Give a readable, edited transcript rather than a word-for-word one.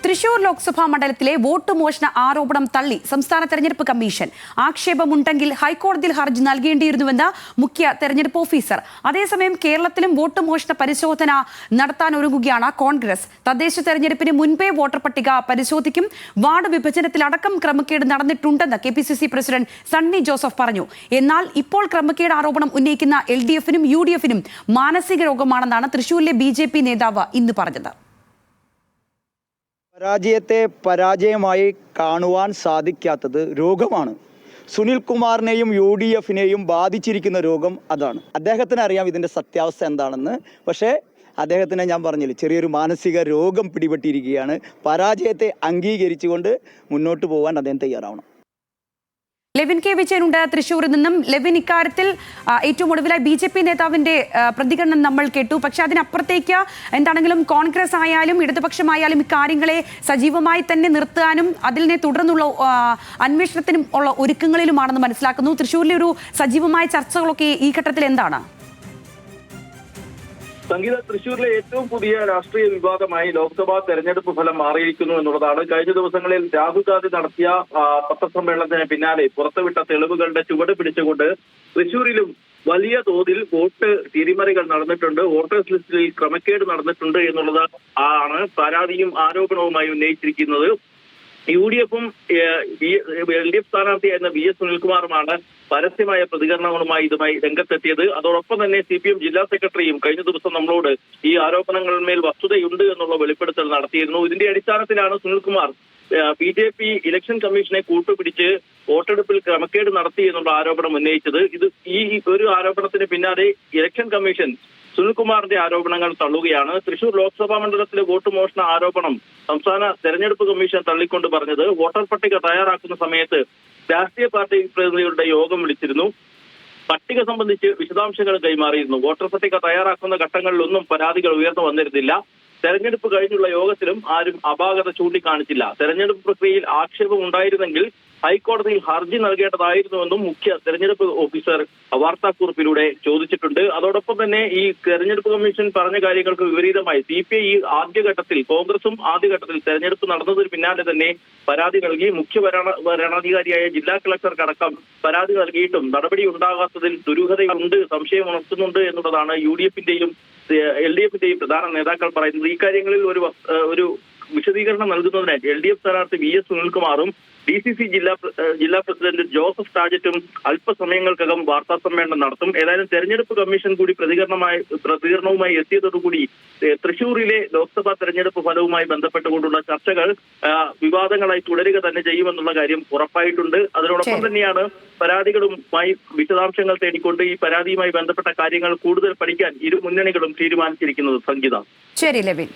തൃശൂർ ലോക്സഭാ മണ്ഡലത്തിലെ വോട്ട് മോഷണ ആരോപണം തള്ളി സംസ്ഥാന തെരഞ്ഞെടുപ്പ് കമ്മീഷൻ. ആക്ഷേപമുണ്ടെങ്കിൽ ഹൈക്കോടതിയിൽ ഹർജി നൽകേണ്ടിയിരുന്നുവെന്ന് മുഖ്യ തെരഞ്ഞെടുപ്പ് ഓഫീസർ. അതേസമയം കേരളത്തിലും വോട്ട് മോഷണ പരിശോധന നടത്താനൊരുങ്ങുകയാണ് കോൺഗ്രസ്. തദ്ദേശ തെരഞ്ഞെടുപ്പിന് മുൻപേ വോട്ടർ പട്ടിക പരിശോധിക്കും. വാർഡ് വിഭജനത്തിലടക്കം ക്രമക്കേട് നടന്നിട്ടുണ്ടെന്ന് KPCC പ്രസിഡന്റ് സണ്ണി ജോസഫ് പറഞ്ഞു. എന്നാൽ ഇപ്പോൾ ക്രമക്കേട് ആരോപണം ഉന്നയിക്കുന്ന LDFനും UDFനും മാനസിക രോഗമാണെന്നാണ് തൃശൂരിലെ BJP നേതാവ് ഇന്ന് പറഞ്ഞത്. പരാജയത്തെ പരാജയമായി കാണുവാൻ സാധിക്കാത്തത് രോഗമാണ്. സുനിൽകുമാറിനെയും UDFനെയും ബാധിച്ചിരിക്കുന്ന രോഗം അതാണ്. അദ്ദേഹത്തിന് അറിയാം ഇതിൻ്റെ സത്യാവസ്ഥ എന്താണെന്ന്. പക്ഷേ അദ്ദേഹത്തിനെ ഞാൻ പറഞ്ഞില്ല, ചെറിയൊരു മാനസിക രോഗം പിടിപെട്ടിരിക്കുകയാണ്. പരാജയത്തെ അംഗീകരിച്ചുകൊണ്ട് മുന്നോട്ട് പോകാൻ അദ്ദേഹം തയ്യാറാവണം. ലെവിൻ കെ വിജയനുണ്ട് തൃശ്ശൂരിൽ നിന്നും. ലെവിൻ, ഇക്കാര്യത്തിൽ ഏറ്റവും ഒടുവിലായി BJP നേതാവിന്റെ പ്രതികരണം നമ്മൾ കേട്ടു. പക്ഷെ അതിനപ്പുറത്തേക്ക് എന്താണെങ്കിലും കോൺഗ്രസ് ആയാലും ഇടതുപക്ഷമായാലും ഇക്കാര്യങ്ങളെ സജീവമായി തന്നെ നിർത്താനും അതിനെ തുടർന്നുള്ള അന്വേഷണത്തിനും ഉള്ള ഒരുക്കങ്ങളിലുമാണെന്ന് മനസ്സിലാക്കുന്നു. തൃശ്ശൂരിലെ ഒരു സജീവമായ ചർച്ചകളൊക്കെ ഈ ഘട്ടത്തിൽ എന്താണ്? സംഗീത, തൃശ്ശൂരിലെ ഏറ്റവും പുതിയ രാഷ്ട്രീയ വിവാദമായി ലോക്സഭാ തെരഞ്ഞെടുപ്പ് ഫലം മാറിയിരിക്കുന്നു എന്നുള്ളതാണ്. കഴിഞ്ഞ ദിവസങ്ങളിൽ രാഹുൽ ഗാന്ധി നടത്തിയ പത്രസമ്മേളനത്തിന് പിന്നാലെ പുറത്തുവിട്ട തെളിവുകളുടെ ചുവട് പിടിച്ചുകൊണ്ട് തൃശ്ശൂരിലും വലിയ തോതിൽ വോട്ട് തിരിമറികൾ നടന്നിട്ടുണ്ട്, വോട്ടേഴ്സ് ലിസ്റ്റിൽ ക്രമക്കേട് നടന്നിട്ടുണ്ട് എന്നുള്ളത് ആണ് പരാതിയും ആരോപണവുമായി ഉന്നയിച്ചിരിക്കുന്നത്. UDFും LDF സ്ഥാനാർത്ഥിയായിരുന്ന VS സുനിൽകുമാറുമാണ് പരസ്യമായ പ്രതികരണങ്ങളുമായി ഇതുമായി രംഗത്തെത്തിയത്. അതോടൊപ്പം തന്നെ CPM ജില്ലാ സെക്രട്ടറിയും കഴിഞ്ഞ ദിവസം നമ്മളോട് ഈ ആരോപണങ്ങളിന്മേൽ വസ്തുതയുണ്ട് എന്നുള്ള വെളിപ്പെടുത്തൽ നടത്തിയിരുന്നു. ഇതിന്റെ അടിസ്ഥാനത്തിലാണ് സുനിൽകുമാർ BJP ഇലക്ഷൻ കമ്മീഷനെ കൂട്ടുപിടിച്ച് വോട്ടെടുപ്പിൽ ക്രമക്കേട് നടത്തി എന്നുള്ള ആരോപണം ഉന്നയിച്ചത്. ഈ ഒരു ആരോപണത്തിന് പിന്നാലെ ഇലക്ഷൻ കമ്മീഷൻ സുനിൽകുമാറിന്റെ ആരോപണങ്ങൾ തള്ളുകയാണ്. തൃശൂർ ലോക്സഭാ മണ്ഡലത്തിലെ വോട്ട് മോഷണ ആരോപണം സംസ്ഥാന തെരഞ്ഞെടുപ്പ് കമ്മീഷൻ തള്ളിക്കൊണ്ട് പറഞ്ഞത് വോട്ടർ പട്ടിക തയ്യാറാക്കുന്ന സമയത്ത് രാഷ്ട്രീയ പാർട്ടി പ്രതിനിധികളുടെ യോഗം വിളിച്ചിരുന്നു. പട്ടിക സംബന്ധിച്ച് വിശദാംശങ്ങൾ കൈമാറിയിരുന്നു. വോട്ടർ പട്ടിക തയ്യാറാക്കുന്ന ഘട്ടങ്ങളിലൊന്നും പരാതികൾ ഉയർന്നു വന്നിരുന്നില്ല. തെരഞ്ഞെടുപ്പ് കഴിഞ്ഞുള്ള യോഗത്തിലും ആരും അപാകത ചൂണ്ടിക്കാണിച്ചില്ല. തെരഞ്ഞെടുപ്പ് പ്രക്രിയയിൽ ആക്ഷേപം ഉണ്ടായിരുന്നെങ്കിൽ ഹൈക്കോടതിയിൽ ഹർജി നൽകേണ്ടതായിരുന്നുവെന്നും മുഖ്യ തെരഞ്ഞെടുപ്പ് ഓഫീസർ വാർത്താക്കുറിപ്പിലൂടെ ചോദിച്ചിട്ടുണ്ട്. അതോടൊപ്പം തന്നെ ഈ തെരഞ്ഞെടുപ്പ് കമ്മീഷൻ പറഞ്ഞ കാര്യങ്ങൾക്ക് വിപരീതമായി CPI ആദ്യഘട്ടത്തിൽ, കോൺഗ്രസും ആദ്യഘട്ടത്തിൽ തെരഞ്ഞെടുപ്പ് നടന്നതിന് പിന്നാലെ തന്നെ പരാതി നൽകി. മുഖ്യ വരണാധികാരിയായ ജില്ലാ കളക്ടർക്കടക്കം പരാതി നൽകിയിട്ടും നടപടി ഉണ്ടാകാത്തതിൽ ദുരൂഹതയുണ്ട്, സംശയം ഉണർത്തുന്നുണ്ട് എന്നുള്ളതാണ് UDFന്റെയും LDFന്റെയും പ്രധാന നേതാക്കൾ പറയുന്നത്. ഈ കാര്യങ്ങളിൽ ഒരു വിശദീകരണം നൽകുന്നതിനായി LDF സ്ഥാനാർത്ഥി VS സുനിൽകുമാറും DCC ജില്ലാ പ്രസിഡന്റ് ജോസഫ് ടാജറ്റും അല്പസമയങ്ങൾക്കകം വാർത്താ സമ്മേളനം നടത്തും. ഏതായാലും തെരഞ്ഞെടുപ്പ് കമ്മീഷൻ കൂടി പ്രതികരണവുമായി എത്തിയതോടുകൂടി തൃശൂരിലെ ലോക്സഭാ തെരഞ്ഞെടുപ്പ് ഫലവുമായി ബന്ധപ്പെട്ടുകൊണ്ടുള്ള ചർച്ചകൾ വിവാദങ്ങളായി തുടരുക തന്നെ ചെയ്യുമെന്നുള്ള കാര്യം ഉറപ്പായിട്ടുണ്ട്. അതിനോടൊപ്പം തന്നെയാണ് പരാതികളുമായി വിശദാംശങ്ങൾ തേടിക്കൊണ്ട് ഈ പരാതിയുമായി ബന്ധപ്പെട്ട കാര്യങ്ങൾ കൂടുതൽ പഠിക്കാൻ ഇരു മുന്നണികളും തീരുമാനിച്ചിരിക്കുന്നത്. സംഗീത. ശരി ലെവിൻ.